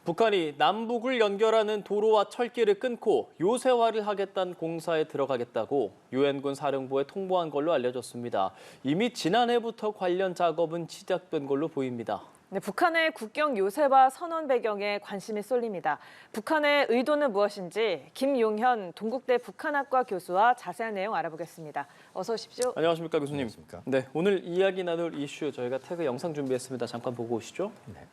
북한이 남북을 연결하는 도로와 철길을 끊고 요새화를 하겠다는 공사에 들어가겠다고 유엔군 사령부에 통보한 걸로 알려졌습니다. 이미 지난해부터 관련 작업은 시작된 걸로 보입니다. 네, 북한의 국경 요새화 선언 배경에 관심이 쏠립니다. 북한의 의도는 무엇인지 김용현 동국대 북한학과 교수와 자세한 내용 알아보겠습니다. 어서 오십시오. 안녕하십니까 교수님. 안녕하십니까. 네, 오늘 이야기 나눌 이슈 저희가 태그 영상 준비했습니다. 잠깐 보고 오시죠. 네.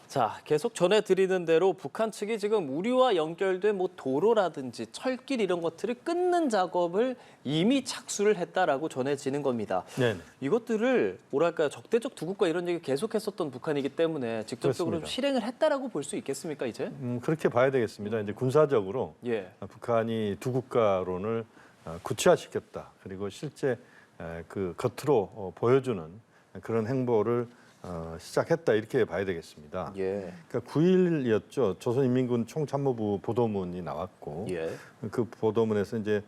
자, 계속 전해드리는 대로 북한 측이 지금 우리와 연결된 도로라든지 철길 이런 것들을 끊는 작업을 이미 착수를 했다라고 전해지는 겁니다. 네. 이것들을 뭐랄까요, 적대적 두 국가 이런 얘기 계속했었던 북한이기 때문에 직접적으로 그렇습니다. 실행을 했다라고 볼 수 있겠습니까, 이제? 그렇게 봐야 되겠습니다. 이제 군사적으로 예. 북한이 두 국가론을 구체화시켰다. 그리고 실제 그 겉으로 보여주는 그런 행보를 시작했다 이렇게 봐야 되겠습니다. 예. 그러니까 9일이었죠. 조선인민군 총참모부 보도문이 나왔고 예. 그 보도문에서 이제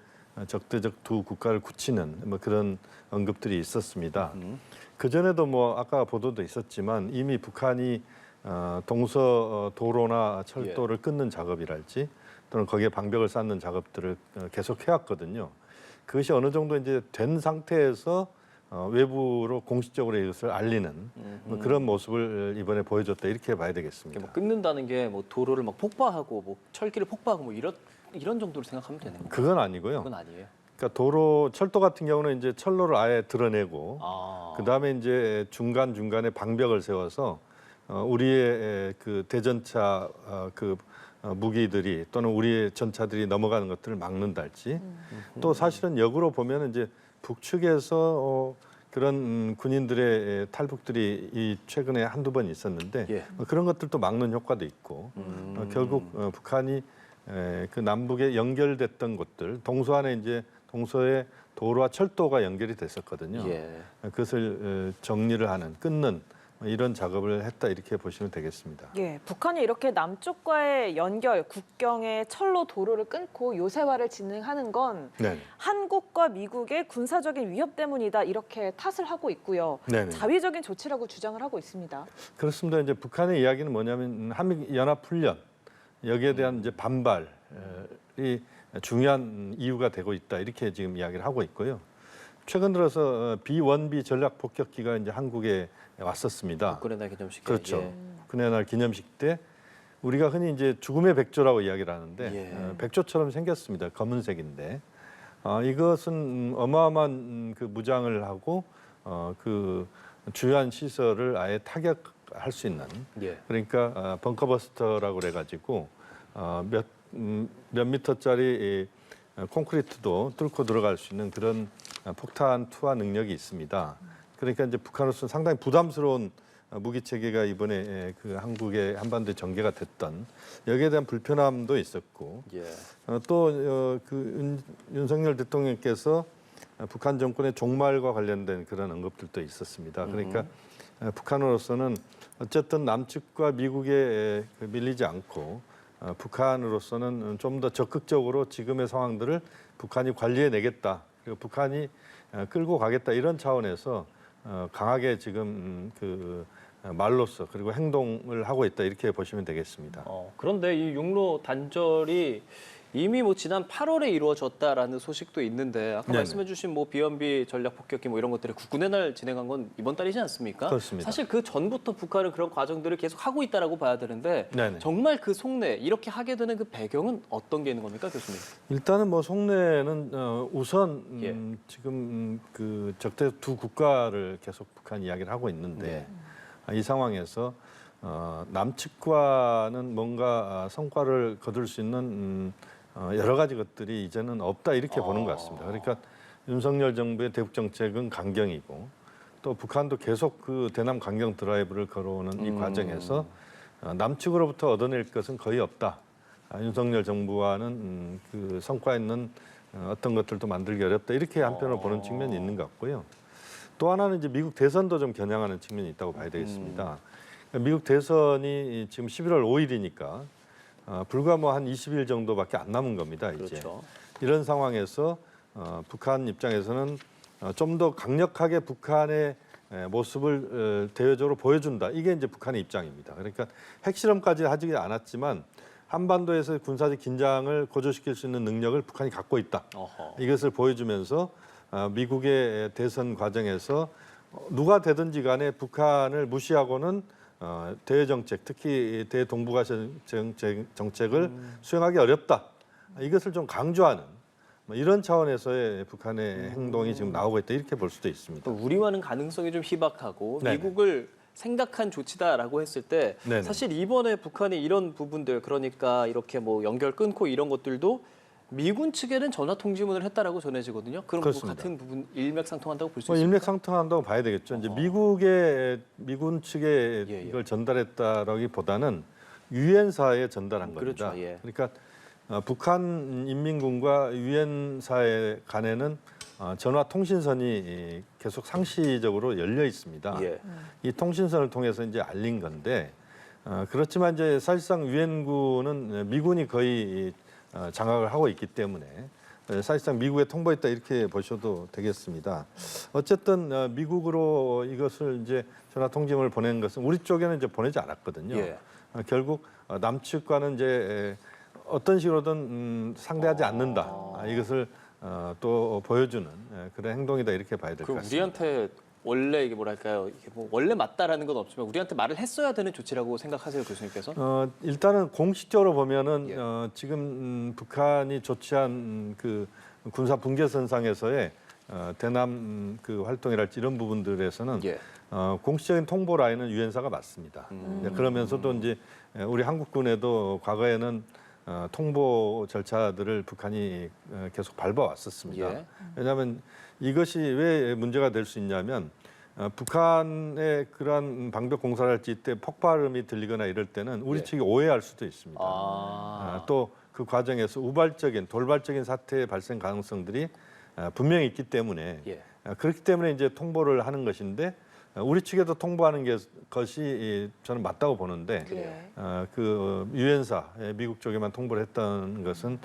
적대적 두 국가를 굳히는 뭐 그런 언급들이 있었습니다. 그 전에도 뭐 아까 보도도 있었지만 이미 북한이 동서 도로나 철도를 끊는 작업이랄지 또는 거기에 방벽을 쌓는 작업들을 계속 해왔거든요. 그것이 어느 정도 이제 된 상태에서 외부로 공식적으로 이것을 알리는 뭐 그런 모습을 이번에 보여줬다 이렇게 봐야 되겠습니다. 뭐 끊는다는 게 뭐 도로를 막 폭파하고 뭐 철길을 폭파하고 뭐 이런 정도로 생각하면 되는 건가요? 그건 아니고요. 그건 아니에요. 그러니까 도로, 철도 같은 경우는 이제 철로를 아예 드러내고 그 다음에 이제 중간 중간에 방벽을 세워서 우리의 그 대전차 그 무기들이 또는 우리의 전차들이 넘어가는 것들을 막는달지 또 사실은 역으로 보면 이제 북측에서 그런 군인들의 탈북들이 이 최근에 한두 번 있었는데 예. 그런 것들도 막는 효과도 있고 결국 북한이 그 남북에 연결됐던 곳들 동서안에 이제 동서에 도로와 철도가 연결이 됐었거든요. 예. 그것을 정리를 하는 끊는 이런 작업을 했다 이렇게 보시면 되겠습니다. 예, 북한이 이렇게 남쪽과의 연결, 국경의 철로 도로를 끊고 요새화를 진행하는 건 네. 한국과 미국의 군사적인 위협 때문이다 이렇게 탓을 하고 있고요. 네네. 자위적인 조치라고 주장을 하고 있습니다. 그렇습니다. 이제 북한의 이야기는 뭐냐면 한미 연합 훈련 여기에 대한 이제 반발이 중요한 이유가 되고 있다 이렇게 지금 이야기를 하고 있고요. 최근 들어서 B-1B 전략 폭격기가 이제 한국에 왔었습니다. 국군의 날 기념식. 그렇죠. 예. 국군의 날 기념식 때 우리가 흔히 이제 죽음의 백조라고 이야기를 하는데 예. 백조처럼 생겼습니다. 검은색인데 이것은 어마어마한 그 무장을 하고 그 주요한 시설을 아예 타격할 수 있는 예. 그러니까 벙커버스터라고 그래가지고 몇 미터짜리 콘크리트도 뚫고 들어갈 수 있는 그런 폭탄 투하 능력이 있습니다. 그러니까 이제 북한으로서는 상당히 부담스러운 무기 체계가 이번에 그 한국의 한반도에 전개가 됐던 여기에 대한 불편함도 있었고 예. 또그 윤석열 대통령께서 북한 정권의 종말과 관련된 그런 언급들도 있었습니다. 그러니까 북한으로서는 어쨌든 남측과 미국에 밀리지 않고 북한으로서는 좀 더 적극적으로 지금의 상황들을 북한이 관리해내겠다. 그리고 북한이 끌고 가겠다 이런 차원에서 강하게 지금 그 말로써 그리고 행동을 하고 있다 이렇게 보시면 되겠습니다. 그런데 이 육로 단절이 이미 지난 8월에 이루어졌다라는 소식도 있는데 아까 네네. 말씀해주신 B-1B 전략 폭격기 이런 것들이 국군의 날 진행한 건 이번 달이지 않습니까? 그렇습니다. 사실 그 전부터 북한은 그런 과정들을 계속 하고 있다라고 봐야 되는데 네네. 정말 그 속내 이렇게 하게 되는 그 배경은 어떤 게 있는 겁니까, 교수님? 일단은 속내는 우선 예. 지금 그 적대 두 국가를 계속 북한 이야기를 하고 있는데 이 상황에서 남측과는 뭔가 성과를 거둘 수 있는 여러 가지 것들이 이제는 없다 이렇게 보는 것 같습니다. 그러니까 윤석열 정부의 대북 정책은 강경이고 또 북한도 계속 그 대남 강경 드라이브를 걸어오는 이 과정에서 남측으로부터 얻어낼 것은 거의 없다. 윤석열 정부와는 그 성과 있는 어떤 것들도 만들기 어렵다 이렇게 한편으로 보는 측면이 있는 것 같고요. 또 하나는 이제 미국 대선도 좀 겨냥하는 측면이 있다고 봐야 되겠습니다. 미국 대선이 지금 11월 5일이니까 불과 한 20일 정도밖에 안 남은 겁니다. 이제 그렇죠. 이런 상황에서 북한 입장에서는 좀 더 강력하게 북한의 모습을 대외적으로 보여준다. 이게 이제 북한의 입장입니다. 그러니까 핵실험까지 하지 않았지만 한반도에서 군사적 긴장을 고조시킬 수 있는 능력을 북한이 갖고 있다. 어허. 이것을 보여주면서 미국의 대선 과정에서 누가 되든지 간에 북한을 무시하고는 대외 정책, 특히 대동북아 정책을 수행하기 어렵다. 이것을 좀 강조하는 이런 차원에서의 북한의 행동이 지금 나오고 있다. 이렇게 볼 수도 있습니다. 우리와는 가능성이 좀 희박하고 네네. 미국을 생각한 조치다라고 했을 때 네네. 사실 이번에 북한이 이런 부분들 그러니까 이렇게 뭐 연결 끊고 이런 것들도 미군 측에는 전화 통지문을 했다라고 전해지거든요. 그럼 뭐 그렇습니다. 같은 부분 일맥상통한다고 볼 수 뭐 있습니까? 일맥상통한다고 봐야 되겠죠. 이제 미군 측에 예, 예. 이걸 전달했다라기보다는 유엔사에 전달한 겁니다. 그렇죠, 예. 그러니까 북한 인민군과 유엔사에 간에는 전화 통신선이 계속 상시적으로 열려 있습니다. 예. 이 통신선을 통해서 이제 알린 건데 그렇지만 이제 사실상 유엔군은 미군이 거의 장악을 하고 있기 때문에 사실상 미국에 통보했다 이렇게 보셔도 되겠습니다. 어쨌든 미국으로 이것을 이제 전화 통지문을 보낸 것은 우리 쪽에는 이제 보내지 않았거든요. 예. 결국 남측과는 이제 어떤 식으로든 상대하지 않는다. 이것을 또 보여주는 그런 행동이다 이렇게 봐야 될 것 그럼 같습니다. 우리한테 원래 이게 뭐랄까요? 이게 뭐 원래 맞다라는 건 없지만 우리한테 말을 했어야 되는 조치라고 생각하세요, 교수님께서? 일단은 공식적으로 보면은 예. 지금 북한이 조치한 그 군사 분계선상에서의 대남 그 활동이랄지 이런 부분들에서는 예. 공식적인 통보 라인은 유엔사가 맞습니다. 그러면서도 이제 우리 한국군에도 과거에는 통보 절차들을 북한이 계속 밟아왔었습니다. 예. 왜냐하면 이것이 왜 문제가 될 수 있냐면 북한의 그러한 방벽 공사를 할 때 폭발음이 들리거나 이럴 때는 우리 예. 측이 오해할 수도 있습니다. 또 그 과정에서 우발적인 돌발적인 사태의 발생 가능성들이 분명히 있기 때문에 예. 그렇기 때문에 이제 통보를 하는 것인데 우리 측에도 통보하는 것이 저는 맞다고 보는데 예. 그 유엔사 미국 쪽에만 통보를 했던 것은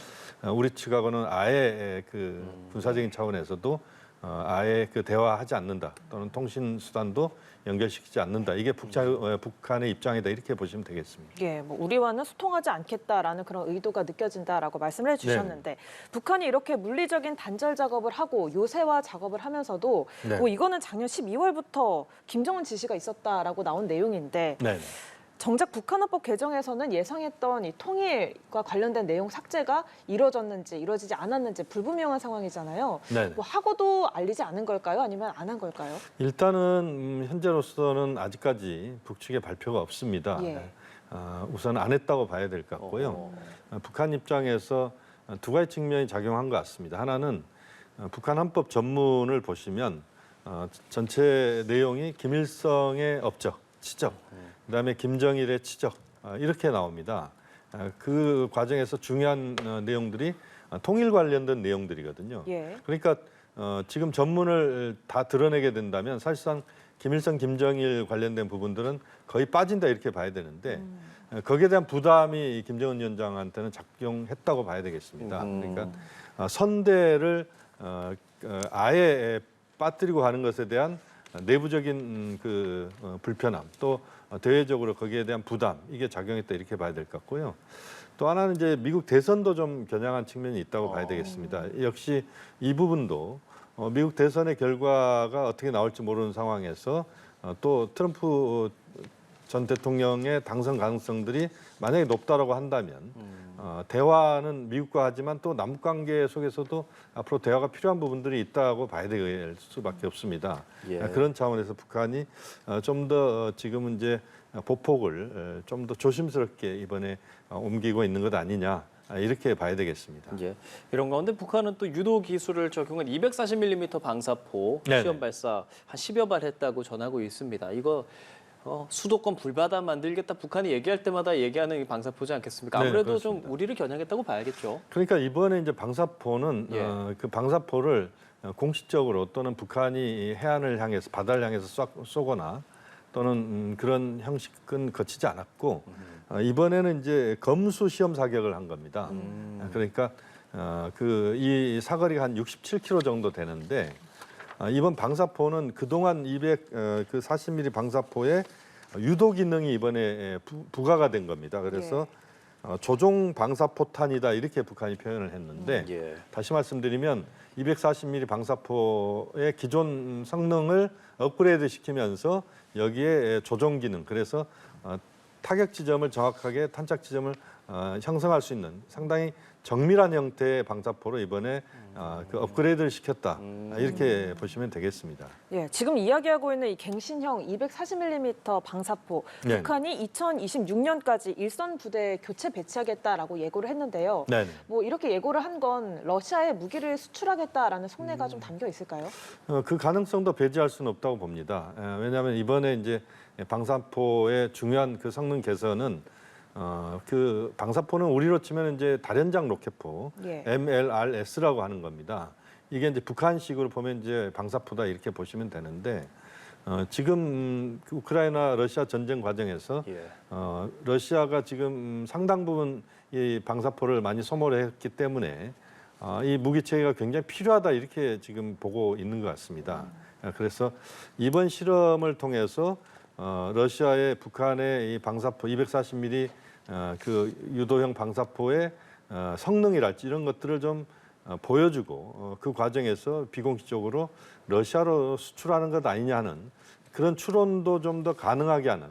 우리 측하고는 아예 그 군사적인 차원에서도 아예 그 대화하지 않는다 또는 통신 수단도 연결시키지 않는다. 이게 북한의 입장이다 이렇게 보시면 되겠습니다. 예, 뭐 우리와는 소통하지 않겠다라는 그런 의도가 느껴진다라고 말씀을 해주셨는데 북한이 이렇게 물리적인 단절 작업을 하고 요새화 작업을 하면서도 네. 뭐 이거는 작년 12월부터 김정은 지시가 있었다라고 나온 내용인데 네. 정작 북한헌법 개정에서는 예상했던 이 통일과 관련된 내용 삭제가 이루어졌는지 이루어지지 않았는지 불분명한 상황이잖아요. 네. 뭐 하고도 알리지 않은 걸까요? 아니면 안 한 걸까요? 일단은 현재로서는 아직까지 북측의 발표가 없습니다. 예. 우선 안 했다고 봐야 될 것 같고요. 북한 입장에서 두 가지 측면이 작용한 것 같습니다. 하나는 북한 헌법 전문을 보시면 전체 내용이 김일성의 업적, 치적, 그다음에 김정일의 치적 이렇게 나옵니다. 그 과정에서 중요한 내용들이 통일 관련된 내용들이거든요. 예. 그러니까 지금 전문을 다 드러내게 된다면 사실상 김일성, 김정일 관련된 부분들은 거의 빠진다 이렇게 봐야 되는데 거기에 대한 부담이 김정은 위원장한테는 작용했다고 봐야 되겠습니다. 그러니까 선대를 아예 빠뜨리고 가는 것에 대한 내부적인 그 불편함 또 대외적으로 거기에 대한 부담 이게 작용했다 이렇게 봐야 될 것 같고요. 또 하나는 이제 미국 대선도 좀 겨냥한 측면이 있다고 봐야 되겠습니다. 역시 이 부분도 미국 대선의 결과가 어떻게 나올지 모르는 상황에서 또 트럼프 전 대통령의 당선 가능성들이 만약에 높다라고 한다면 대화는 미국과 하지만 또 남북 관계 속에서도 앞으로 대화가 필요한 부분들이 있다고 봐야 될 수밖에 없습니다. 예. 그런 차원에서 북한이 좀 더 지금은 이제 보폭을 좀 더 조심스럽게 이번에 옮기고 있는 것 아니냐 이렇게 봐야 되겠습니다. 예. 이런 가운데 북한은 또 유도 기술을 적용한 240mm 방사포 네네. 시험 발사 한 10여 발 했다고 전하고 있습니다. 이거 수도권 불바다 만들겠다 북한이 얘기할 때마다 얘기하는 이 방사포지 않겠습니까? 네, 아무래도 그렇습니다. 좀 우리를 겨냥했다고 봐야겠죠. 그러니까 이번에 이제 방사포는 예. 그 방사포를 공식적으로 또는 북한이 해안을 향해서 바다를 향해서 쏘거나 또는 그런 형식은 거치지 않았고 이번에는 이제 검수 시험 사격을 한 겁니다. 그러니까 그 이 사거리가 한 67km 정도 되는데 이번 방사포는 그동안 240mm 방사포에 유도 기능이 이번에 부과가 된 겁니다. 그래서 조종 방사포탄이다 이렇게 북한이 표현을 했는데 예. 다시 말씀드리면 240mm 방사포의 기존 성능을 업그레이드 시키면서 여기에 조종 기능, 그래서 타격 지점을 정확하게 탄착 지점을 형성할 수 있는 상당히 정밀한 형태의 방사포로 이번에 그 업그레이드를 시켰다 이렇게 보시면 되겠습니다. 예, 지금 이야기하고 있는 이 갱신형 240mm 방사포, 네. 북한이 2026년까지 일선 부대 교체 배치하겠다라고 예고를 했는데요. 네. 뭐 이렇게 예고를 한 건 러시아에 무기를 수출하겠다라는 속내가 좀 담겨 있을까요? 그 가능성도 배제할 수는 없다고 봅니다. 왜냐하면 이번에 이제 방사포의 중요한 그 성능 개선은 그 방사포는 우리로 치면 이제 다련장 로켓포 예. MLRS라고 하는 겁니다. 이게 이제 북한식으로 보면 이제 방사포다 이렇게 보시면 되는데 지금 그 우크라이나 러시아 전쟁 과정에서 예. 러시아가 지금 상당 부분 이 방사포를 많이 소모를 했기 때문에 이 무기 체계가 굉장히 필요하다 이렇게 지금 보고 있는 것 같습니다. 그래서 이번 실험을 통해서 러시아의 북한의 이 방사포 240mm 그 유도형 방사포의 성능이랄지 이런 것들을 좀 보여주고 그 과정에서 비공식적으로 러시아로 수출하는 것 아니냐 하는 그런 추론도 좀 더 가능하게 하는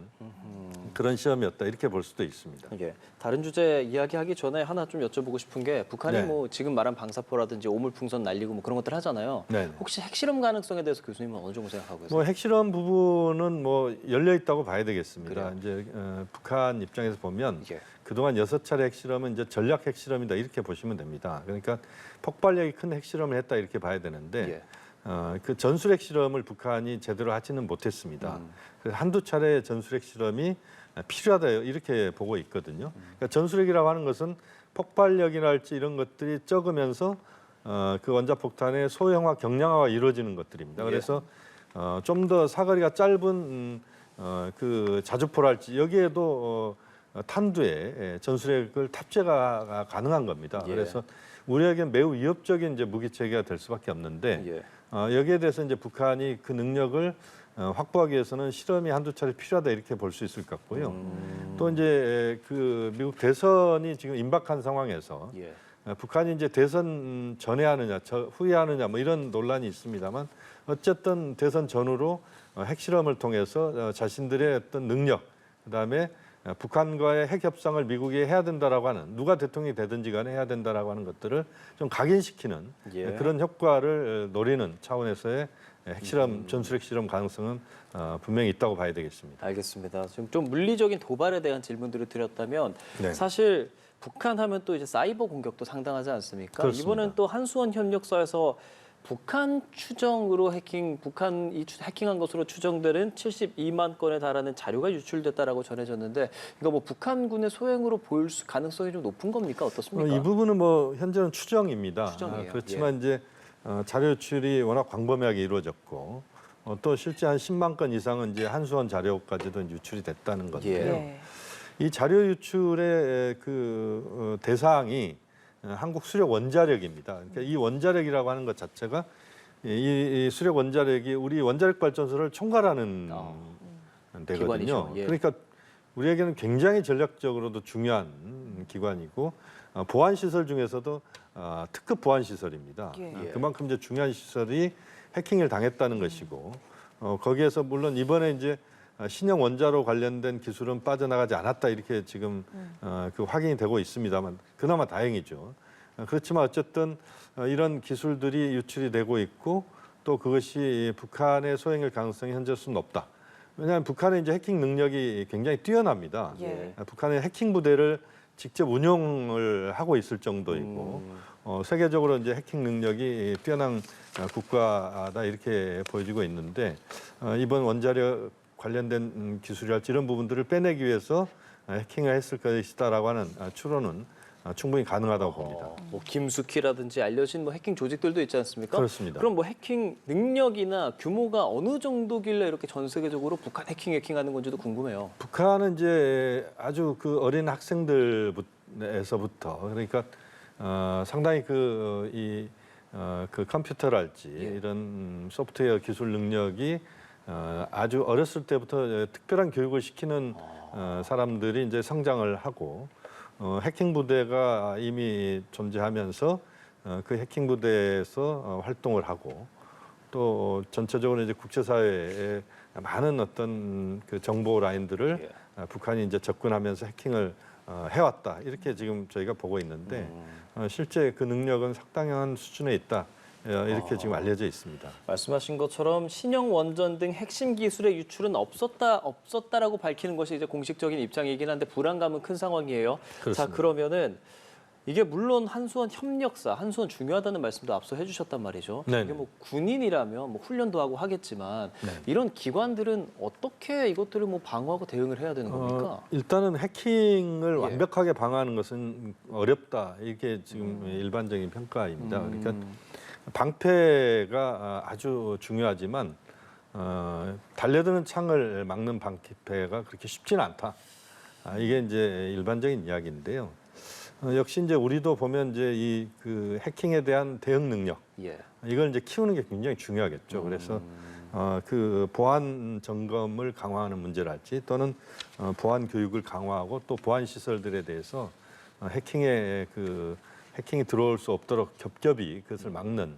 그런 시험이었다 이렇게 볼 수도 있습니다. 예. 다른 주제 이야기하기 전에 하나 좀 여쭤보고 싶은 게 북한이 네. 뭐 지금 말한 방사포라든지 오물풍선 날리고 뭐 그런 것들 하잖아요. 네. 혹시 핵실험 가능성에 대해서 교수님은 어느 정도 생각하고 계세요? 뭐 핵실험 부분은 뭐 열려 있다고 봐야 되겠습니다. 그래요? 이제 북한 입장에서 보면 예. 그동안 6차례 핵실험은 이제 전략 핵실험이다 이렇게 보시면 됩니다. 그러니까 폭발력이 큰 핵실험을 했다 이렇게 봐야 되는데 예. 그 전술핵 실험을 북한이 제대로 하지는 못했습니다. 그래서 한두 차례 전술핵 실험이 필요하다 이렇게 보고 있거든요. 그러니까 전술핵이라고 하는 것은 폭발력이랄지 이런 것들이 적으면서 그 원자폭탄의 소형화, 경량화가 이루어지는 것들입니다. 그래서 좀 더 사거리가 짧은 그 자주포랄지 여기에도 탄두에 전술핵을 탑재가 가능한 겁니다. 예. 그래서 우리에게는 매우 위협적인 이제 무기 체계가 될 수밖에 없는데 예. 여기에 대해서 이제 북한이 그 능력을 확보하기 위해서는 실험이 한두 차례 필요하다 이렇게 볼 수 있을 것 같고요. 또 이제 그 미국 대선이 지금 임박한 상황에서 예. 북한이 이제 대선 전에 하느냐, 후에 하느냐 뭐 이런 논란이 있습니다만 어쨌든 대선 전후로 핵실험을 통해서 자신들의 어떤 능력, 그다음에 북한과의 핵 협상을 미국이 해야 된다라고 하는 누가 대통령이 되든지 간에 해야 된다라고 하는 것들을 좀 각인시키는 예. 그런 효과를 노리는 차원에서의 핵실험, 전술핵 실험 가능성은 분명히 있다고 봐야 되겠습니다. 알겠습니다. 좀 물리적인 도발에 대한 질문들을 드렸다면 네. 사실 북한 하면 또 이제 사이버 공격도 상당하지 않습니까? 그렇습니다. 이번엔 또 한수원 협력사에서 북한 추정으로 북한이 해킹한 것으로 추정되는 72만 건에 달하는 자료가 유출됐다라고 전해졌는데 이거 뭐 북한군의 소행으로 보일 가능성이 좀 높은 겁니까? 어떻습니까? 이 부분은 뭐 현재는 추정입니다. 추정이에요. 그렇지만 이제 자료 유출이 워낙 광범위하게 이루어졌고 또 실제 한 10만 건 이상은 이제 한수원 자료까지도 유출이 됐다는 건데요. 예. 이 자료 유출의 그 대상이 한국 수력 원자력입니다. 그러니까 이 원자력이라고 하는 것 자체가 이 수력 원자력이 우리 원자력 발전소를 총괄하는 데거든요. 기관이죠. 예. 그러니까 우리에게는 굉장히 전략적으로도 중요한 기관이고 보안 시설 중에서도 특급 보안 시설입니다. 예. 그만큼 이제 중요한 시설이 해킹을 당했다는 것이고 거기에서 물론 이번에 이제 신형 원자로 관련된 기술은 빠져나가지 않았다 이렇게 지금 그 확인이 되고 있습니다만 그나마 다행이죠. 그렇지만 어쨌든 이런 기술들이 유출이 되고 있고 또 그것이 북한의 소행일 가능성이 현재로서는 높다. 왜냐하면 북한의 이제 해킹 능력이 굉장히 뛰어납니다. 예. 북한의 해킹 부대를 직접 운용을 하고 있을 정도이고 세계적으로 이제 해킹 능력이 뛰어난 국가다 이렇게 보여지고 있는데 이번 원자력 관련된 기술이랄지 이런 부분들을 빼내기 위해서 해킹을 했을 것이다라고 하는 추론은 충분히 가능하다고 봅니다. 뭐 김숙희라든지 알려진 뭐 해킹 조직들도 있지 않습니까? 그렇습니다. 그럼 뭐 해킹 능력이나 규모가 어느 정도길래 이렇게 전 세계적으로 북한 해킹하는 건지도 궁금해요. 북한은 이제 아주 그 어린 학생들에서부터 그러니까 상당히 그 이 그 컴퓨터랄지 예. 이런 소프트웨어 기술 능력이 아주 어렸을 때부터 특별한 교육을 시키는 사람들이 이제 성장을 하고 해킹 부대가 이미 존재하면서 그 해킹 부대에서 활동을 하고 또 전체적으로 이제 국제사회에 많은 어떤 그 정보 라인들을 북한이 이제 접근하면서 해킹을 해왔다 이렇게 지금 저희가 보고 있는데 실제 그 능력은 상당한 수준에 있다 이렇게 지금 알려져 있습니다. 말씀하신 것처럼 신형 원전 등 핵심 기술의 유출은 없었다라고 밝히는 것이 이제 공식적인 입장이긴 한데 불안감은 큰 상황이에요. 그렇습니다. 자, 그러면은 이게 물론 한수원 협력사, 한수원 중요하다는 말씀도 앞서 해주셨단 말이죠. 네네. 이게 뭐 군인이라면 뭐 훈련도 하고 하겠지만 네. 이런 기관들은 어떻게 이것들을 뭐 방어하고 대응을 해야 되는 겁니까? 일단은 해킹을 예. 완벽하게 방어하는 것은 어렵다. 이게 지금 일반적인 평가입니다. 그러니까 방패가 아주 중요하지만 달려드는 창을 막는 방패가 그렇게 쉽지는 않다. 이게 이제 일반적인 이야기인데요. 역시 이제 우리도 보면 이제 이 그 해킹에 대한 대응 능력 예. 이걸 이제 키우는 게 굉장히 중요하겠죠. 그래서 그 보안 점검을 강화하는 문제랄지 또는 보안 교육을 강화하고 또 보안 시설들에 대해서 해킹이 들어올 수 없도록 겹겹이 그것을 막는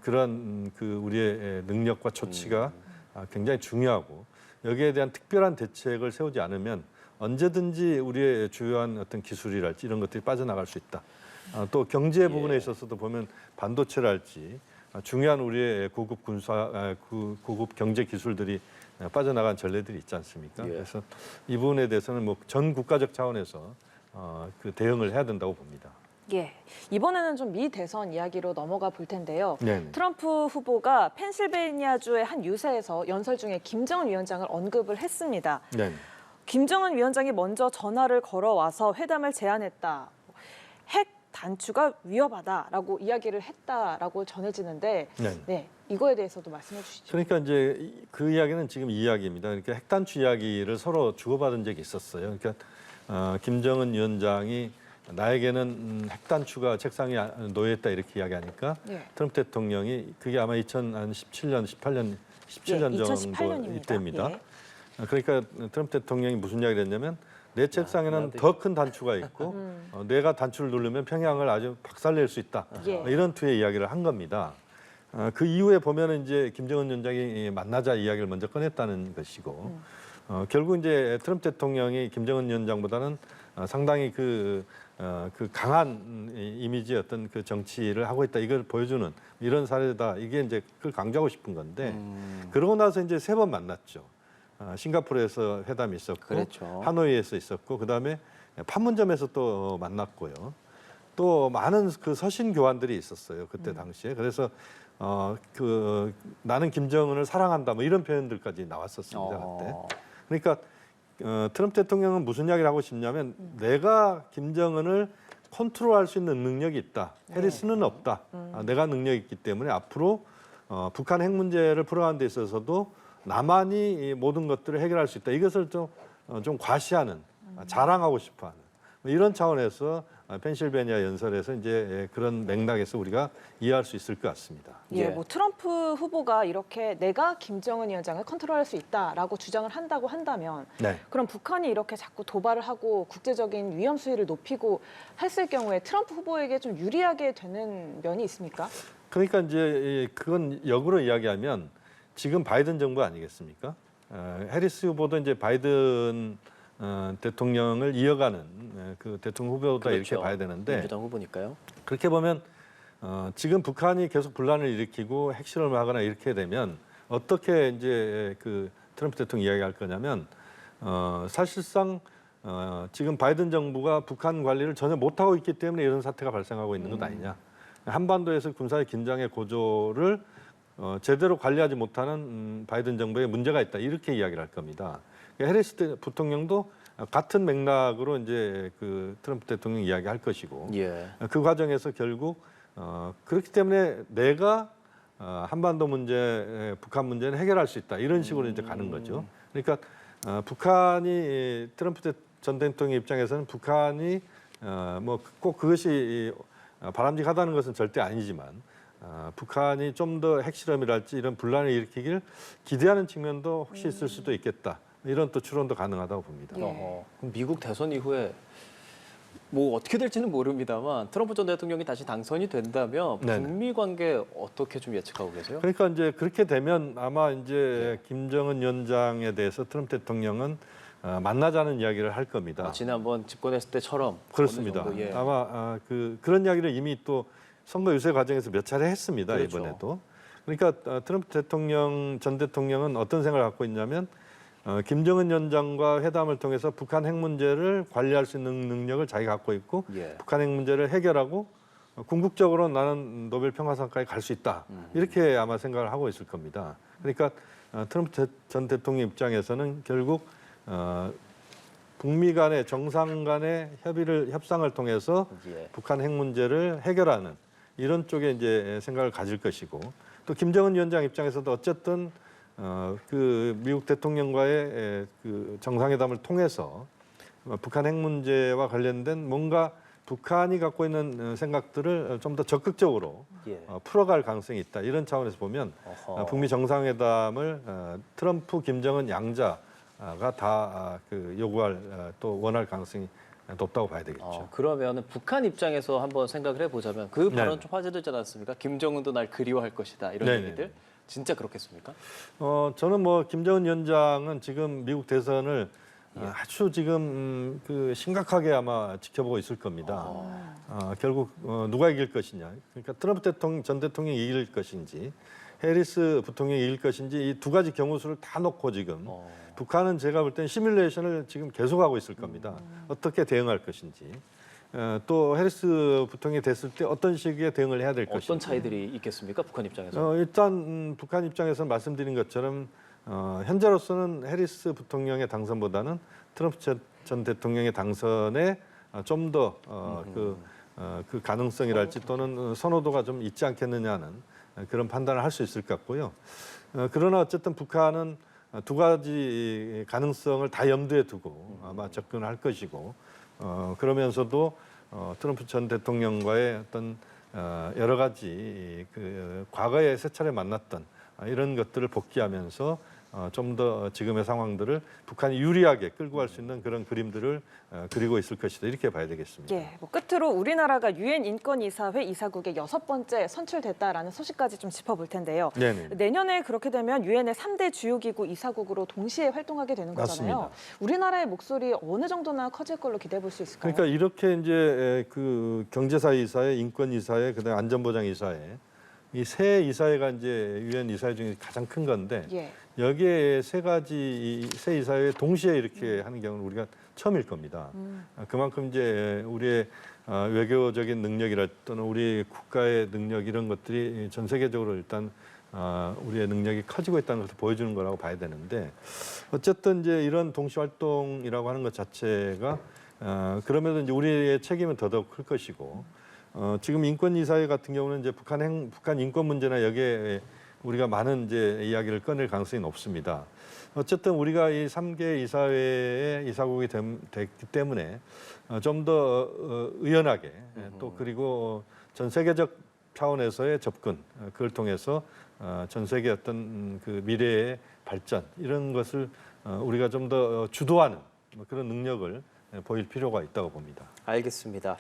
그런 그 우리의 능력과 조치가 굉장히 중요하고 여기에 대한 특별한 대책을 세우지 않으면 언제든지 우리의 주요한 어떤 기술이랄지 이런 것들이 빠져나갈 수 있다. 또 경제 부분에 있어서도 보면 반도체랄지 중요한 우리의 고급 고급 경제 기술들이 빠져나간 전례들이 있지 않습니까? 예. 그래서 이 부분에 대해서는 뭐 전 국가적 차원에서 그 대응을 해야 된다고 봅니다. 예, 이번에는 좀 미 대선 이야기로 넘어가 볼 텐데요. 네네. 트럼프 후보가 펜실베니아주의 한 유세에서 연설 중에 김정은 위원장을 언급을 했습니다. 네. 김정은 위원장이 먼저 전화를 걸어와서 회담을 제안했다. 핵 단추가 위험하다라고 이야기를 했다라고 전해지는데 네, 이거에 대해서도 말씀해 주시죠. 그러니까 이제 그 이야기는 지금 이 이야기입니다. 그러니까 핵단추 이야기를 서로 주고받은 적이 있었어요. 그러니까 김정은 위원장이 나에게는 핵단추가 책상에 놓여있다 이렇게 이야기하니까 예. 트럼프 대통령이 그게 아마 2017년, 17년 정도 2018년입니다. 이때입니다. 예. 그러니까 트럼프 대통령이 무슨 이야기를 했냐면 내 책상에는 더 큰 단추가 있고 내가 단추를 누르면 평양을 아주 박살낼 수 있다. 예. 이런 투의 이야기를 한 겁니다. 그 이후에 보면은 이제 김정은 위원장이 만나자 이야기를 먼저 꺼냈다는 것이고 결국 이제 트럼프 대통령이 김정은 위원장보다는 상당히 그 강한 이미지의 어떤 그 정치를 하고 있다 이걸 보여주는 이런 사례다 이게 이제 그걸 강조하고 싶은 건데 그러고 나서 이제 3번 만났죠. 싱가포르에서 회담이 있었고 그렇죠. 하노이에서 있었고 그다음에 판문점에서 또 만났고요. 또 많은 그 서신 교환들이 있었어요 그때 당시에. 그래서 나는 김정은을 사랑한다 뭐 이런 표현들까지 나왔었습니다 그때. 그러니까 트럼프 대통령은 무슨 이야기를 하고 싶냐면 내가 김정은을 컨트롤할 수 있는 능력이 있다. 해리스는 없다. 내가 능력이 있기 때문에 앞으로 북한 핵 문제를 풀어가는 데 있어서도 남한이 이 모든 것들을 해결할 수 있다. 이것을 좀 과시하는, 자랑하고 싶어하는 이런 차원에서 펜실베니아 연설에서 이제 그런 맥락에서 우리가 이해할 수 있을 것 같습니다. 예, 뭐 트럼프 후보가 이렇게 내가 김정은 위원장을 컨트롤할 수 있다라고 주장을 한다고 한다면 네. 그럼 북한이 이렇게 자꾸 도발을 하고 국제적인 위험 수위를 높이고 했을 경우에 트럼프 후보에게 좀 유리하게 되는 면이 있습니까? 그러니까 이제 그건 역으로 이야기하면 지금 바이든 정부 아니겠습니까? 해리스 후보도 이제 바이든 대통령을 이어가는 그 대통령 후보다 그렇죠. 이렇게 봐야 되는데 민주당 후보니까요. 그렇게 보면 지금 북한이 계속 분란을 일으키고 핵실험을 하거나 이렇게 되면 어떻게 이제 그 트럼프 대통령 이야기할 거냐면 사실상 지금 바이든 정부가 북한 관리를 전혀 못하고 있기 때문에 이런 사태가 발생하고 있는 것 아니냐. 한반도에서 군사의 긴장의 고조를 제대로 관리하지 못하는 바이든 정부에 문제가 있다 이렇게 이야기를 할 겁니다. 해리스 부통령도 같은 맥락으로 이제 그 트럼프 대통령 이야기할 것이고 예. 그 과정에서 결국 그렇기 때문에 내가 한반도 문제, 북한 문제는 해결할 수 있다 이런 식으로 이제 가는 거죠. 그러니까 북한이 트럼프 전 대통령 입장에서는 북한이 뭐 꼭 그것이 바람직하다는 것은 절대 아니지만 북한이 좀 더 핵실험이랄지 이런 분란을 일으키길 기대하는 측면도 혹시 있을 수도 있겠다. 이런 또 추론도 가능하다고 봅니다. 예. 그럼 미국 대선 이후에 뭐 어떻게 될지는 모릅니다만 트럼프 전 대통령이 다시 당선이 된다면 네네. 북미 관계 어떻게 좀 예측하고 계세요? 그러니까 이제 그렇게 되면 아마 이제 김정은 위원장에 대해서 트럼프 대통령은 만나자는 이야기를 할 겁니다. 지난번 집권했을 때처럼 그렇습니다. 어느 정도, 예. 아마 그런 이야기를 이미 또 선거 유세 과정에서 몇 차례 했습니다. 그렇죠. 이번에도. 그러니까 트럼프 전 대통령은 어떤 생각을 갖고 있냐면 김정은 위원장과 회담을 통해서 북한 핵 문제를 관리할 수 있는 능력을 자기가 갖고 있고 예. 북한 핵 문제를 해결하고 궁극적으로 나는 노벨 평화상까지 갈 수 있다. 이렇게 아마 생각을 하고 있을 겁니다. 그러니까 트럼프 전 대통령 입장에서는 결국 북미 간의 정상 간의 협상을 통해서 예. 북한 핵 문제를 해결하는 이런 쪽에 이제 생각을 가질 것이고 또 김정은 위원장 입장에서도 어쨌든 그 미국 대통령과의 그 정상회담을 통해서 북한 핵 문제와 관련된 뭔가 북한이 갖고 있는 생각들을 좀 더 적극적으로 예. 풀어갈 가능성이 있다. 이런 차원에서 보면 어허. 북미 정상회담을 트럼프, 김정은 양자가 다 그 요구할 또 원할 가능성이 높다고 봐야 되겠죠. 그러면 북한 입장에서 한번 생각을 해보자면 그 발언 네. 좀 화제되지 않았습니까? 김정은도 날 그리워할 것이다 이런 네네. 얘기들 진짜 그렇겠습니까? 저는 뭐 김정은 위원장은 지금 미국 대선을 예. 아주 지금 그 심각하게 아마 지켜보고 있을 겁니다. 결국 누가 이길 것이냐. 그러니까 트럼프 전 대통령이 이길 것인지 해리스 부통령이 이길 것인지 이 두 가지 경우수를 다 놓고 지금 북한은 제가 볼 때는 시뮬레이션을 지금 계속하고 있을 겁니다. 어떻게 대응할 것인지. 또 해리스 부통령이 됐을 때 어떤 식의 대응을 해야 될 것인지. 어떤 차이들이 있겠습니까? 북한 입장에서? 일단 북한 입장에서는 말씀드린 것처럼 현재로서는 해리스 부통령의 당선보다는 트럼프 전 대통령의 당선에 좀 더 그 가능성이랄지 또는 선호도가 좀 있지 않겠느냐는 그런 판단을 할 수 있을 것 같고요. 그러나 어쨌든 북한은 두 가지 가능성을 다 염두에 두고 아마 접근할 것이고 그러면서도 트럼프 전 대통령과의 어떤 여러 가지 그 과거에 세 차례 만났던 이런 것들을 복귀하면서 좀 더 지금의 상황들을 북한이 유리하게 끌고 갈 수 있는 그런 그림들을 그리고 있을 것이다 이렇게 봐야 되겠습니다. 예, 뭐 끝으로 우리나라가 유엔 인권이사회 이사국에 6번째 선출됐다라는 소식까지 좀 짚어볼 텐데요. 네네. 내년에 그렇게 되면 유엔의 3대 주요기구 이사국으로 동시에 활동하게 되는 거잖아요. 맞습니다. 우리나라의 목소리 어느 정도나 커질 걸로 기대해 볼 수 있을까요? 그러니까 이렇게 이제 그 경제사회 이사회, 인권 이사회, 그다음에 안전보장 이사회 이 세 이사회가 이제 유엔 이사회 중에 가장 큰 건데 예. 여기에 세 이사회 동시에 이렇게 하는 경우는 우리가 처음일 겁니다. 그만큼 이제 우리의 외교적인 능력이라 또는 우리 국가의 능력 이런 것들이 전 세계적으로 일단 우리의 능력이 커지고 있다는 것을 보여주는 거라고 봐야 되는데 어쨌든 이제 이런 동시 활동이라고 하는 것 자체가 그러면서 이제 우리의 책임은 더더욱 클 것이고 지금 인권이사회 같은 경우는 이제 북한 인권 문제나 여기에 우리가 많은 이제 이야기를 꺼낼 가능성이 높습니다. 어쨌든 우리가 이 3개 이사회의 이사국이 됐기 때문에 좀 더 의연하게 또 그리고 전 세계적 차원에서의 접근 그걸 통해서 전 세계 어떤 그 미래의 발전 이런 것을 우리가 좀 더 주도하는 그런 능력을 보일 필요가 있다고 봅니다. 알겠습니다.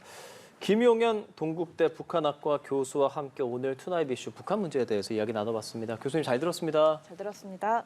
김용현 동국대 북한학과 교수와 함께 오늘 투나잇 이슈 북한 문제에 대해서 이야기 나눠봤습니다. 교수님 잘 들었습니다. 잘 들었습니다.